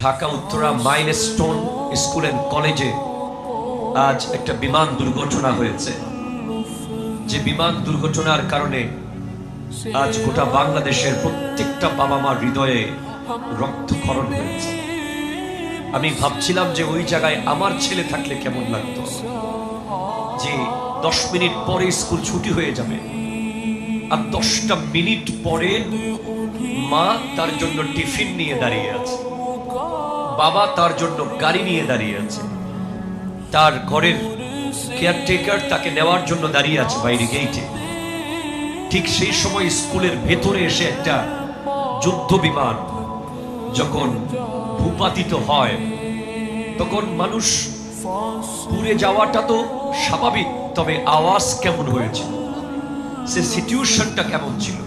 Dhaka Uttara Milestone school and কলেজে আজ একটা বিমান দুর্ঘটনা হয়েছে। যে বিমান দুর্ঘটনার কারণে আজ গোটা বাংলাদেশের প্রত্যেকটা বাবা মার হৃদয়ে রক্তক্ষরণ হয়েছে। আমি ভাবছিলাম যে ওই জায়গায় আমার ছেলে থাকলে কেমন লাগতো, যে 10 মিনিট পরে স্কুল ছুটি হয়ে যাবে আর 10টা মিনিট পরে মা তার জন্য টিফিন নিয়ে দাঁড়িয়ে আছে, বাবা তার জন্য গাড়ি নিয়ে দাঁড়িয়ে আছে, তার ঘরের কেয়ারটেকার তাকে নেওয়ার জন্য দাঁড়িয়ে আছে বাইরে গেইটে। ঠিক সেই সময় স্কুলের ভেতরে এসে একটা যুদ্ধ বিমান যখন ভূপাতিত হয়, তখন মানুষ পুড়ে যাওয়াটা তো স্বাভাবিক, তবে আওয়াজ কেমন হয়েছিল, সে সিচুয়েশনটা কেমন ছিল।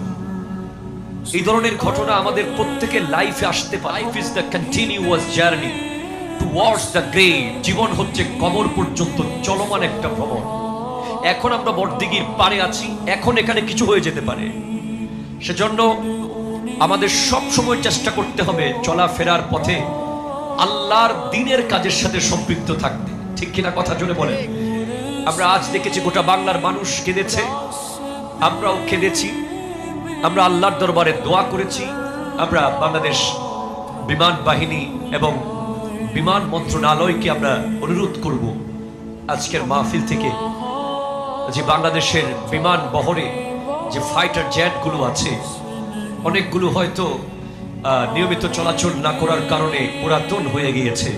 এই ধরনের ঘটনা আমাদের প্রত্যেকের লাইফে আসতে পারে। Life is the continuous journey towards the grave. জীবন হচ্ছে কবর পর্যন্ত চলমান একটা ভ্রমণ। এখন আমরা বড়দিঘির পারে আছি, এখন এখানে কিছু হয়ে যেতে পারে। সেজন্য আমাদের সব সময় চেষ্টা করতে হবে চলাফেরার পথে আল্লাহর দ্বীনের কাজের সাথে সম্পৃক্ত থাকতে। ঠিক কিনা কথা জোরে বলেন। আমরা আজ দেখেছি গোটা বাংলার মানুষ কেঁদেছে, আমরাও কেঁদেছি, আমরা আল্লাহর দরবারে দোয়া করেছি। আমরা বাংলাদেশ বিমান বাহিনী এবং বিমান মন্ত্রণালয়কে আমরা অনুরোধ করব আজকের মাহফিল থেকে যে বাংলাদেশের বিমান বহরে যে ফাইটার জেটগুলো আছে, অনেকগুলো হয়তো নিয়মিত চলাচল না করার কারণে পুরাতন হয়ে গিয়েছে,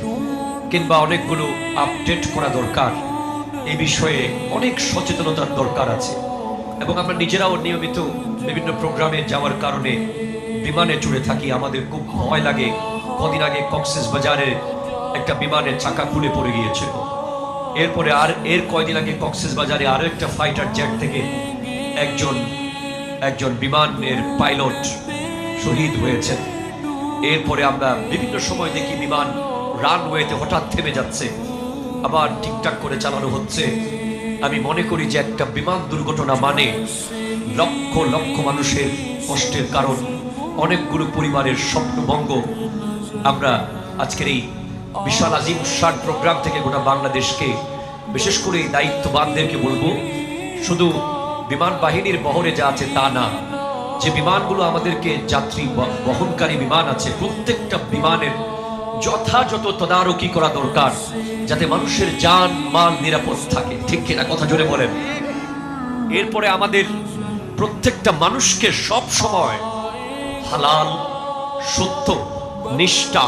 কিংবা অনেকগুলো আপডেট করা দরকার। এই বিষয়ে অনেক সচেতনতার দরকার আছে। এবং আমরা নিজেরাও নিয়মিত বিভিন্ন প্রোগ্রামে যাওয়ার কারণে বিমানে চড়ে থাকি, আমাদের খুব ভয় লাগে। কদিন আগে কক্সবাজারে একটা বিমানের চাকা খুলে পড়ে গিয়েছিল। এরপরে এর কয়দিন আগে কক্সবাজারে আরো একটা ফাইটার জেট থেকে একজন বিমানের পাইলট শহীদ হয়েছেন। এরপরে আমরা বিভিন্ন সময় দেখি বিমান রানওয়েতে হঠাৎ থেমে যাচ্ছে, আবার ঠিকঠাক করে চালানো হচ্ছে। আমি মনে করি যে একটা বিমান দুর্ঘটনা মানে লক্ষ লক্ষ মানুষের কষ্টের কারণ, অনেকগুলো পরিবারের স্বপ্নভঙ্গ। আমরা আজকের এই বিশাল আজিম শান প্রোগ্রাম থেকে গোটা বাংলাদেশকে, বিশেষ করে এই দায়িত্ববানদেরকে বলবো, শুধু বিমান বাহিনীর বহরে যা আছে তা না, যে বিমানগুলো আমাদেরকে যাত্রী বহনকারী বিমান আছে, প্রত্যেকটা বিমানের যথাযথ তদারকি করা দরকার, যাতে মানুষের জান মাল নিরাপদ থাকে। ঠিক কিনা কথা জোরে বলেন। এরপরে আমাদের প্রত্যেকটা মানুষকে সব সময় হালাল, সত্য, নিষ্ঠা